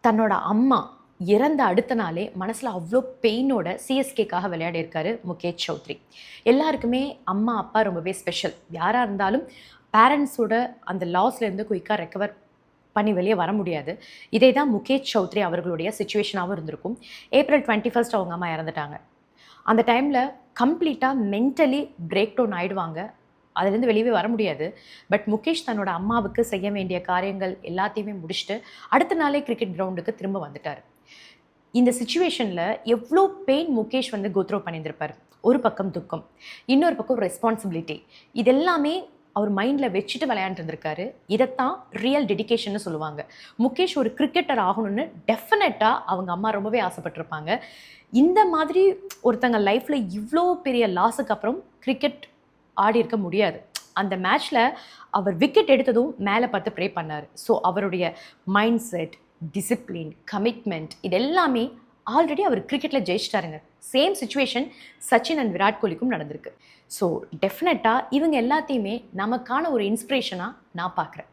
தன்னோட அம்மா இறந்த அடுத்த நாளே மனசில் அவ்வளோ பெயினோட சிஎஸ்கேக்காக விளையாடியிருக்காரு முகேஷ் சௌத்ரி. எல்லாருக்குமே அம்மா அப்பா ரொம்பவே ஸ்பெஷல். யாராக இருந்தாலும் பேரண்ட்ஸோட அந்த லாஸ்லேருந்து குயிக்காக ரெக்கவர் பண்ணி வெளியே வர முடியாது. இதே தான் முகேஷ் சௌத்ரி அவர்களுடைய சுச்சுவேஷனாகவும் இருந்திருக்கும். ஏப்ரல் 21 அவங்க அம்மா இறந்துட்டாங்க. அந்த டைமில் கம்ப்ளீட்டாக மென்டலி பிரேக் டவுன் ஆகிடுவாங்க. அதுலேருந்து வெளியே வர முடியாது. பட் முகேஷ் தன்னோட அம்மாவுக்கு செய்ய வேண்டிய காரியங்கள் எல்லாத்தையுமே முடிச்சுட்டு அடுத்த நாளே கிரிக்கெட் கிரவுண்டுக்கு திரும்ப வந்துட்டார். இந்த சுச்சுவேஷனில் எவ்வளோ பெயின் முகேஷ் கோத்ரோ பண்ணியிருந்திருப்பார். ஒரு பக்கம் துக்கம், இன்னொரு பக்கம் ரெஸ்பான்சிபிலிட்டி. இதெல்லாமே அவர் மைண்டில் வச்சுட்டு விளையாண்டுருந்துருக்காரு. இதைத்தான் ரியல் டெடிகேஷன்னு சொல்லுவாங்க. முகேஷ் ஒரு கிரிக்கெட்டர் ஆகணும்னு டெஃபினட்டாக அவங்க அம்மா ரொம்பவே ஆசைப்பட்டிருப்பாங்க. இந்த மாதிரி ஒருத்தங்க லைஃப்பில் இவ்வளோ பெரிய லாஸுக்கு அப்புறம் கிரிக்கெட் ஆடி இருக்க முடியாது. அந்த மேட்ச்சில் அவர் விக்கெட் எடுத்ததும் மேலே பார்த்து ப்ரே பண்ணார். ஸோ அவருடைய மைண்ட் செட், டிசிப்ளின், கமிட்மெண்ட் இது எல்லாமே ஆல்ரெடி அவர் கிரிக்கெட்டில் ஜெயிச்சிட்டாருங்க. Same situation Sachin and Virat கோலிக்கும் நடந்திருக்கு. ஸோ டெஃபினட்டாக இவங்க எல்லாத்தையுமே நமக்கான ஒரு இன்ஸ்பிரேஷனாக நான் பார்க்குறேன்.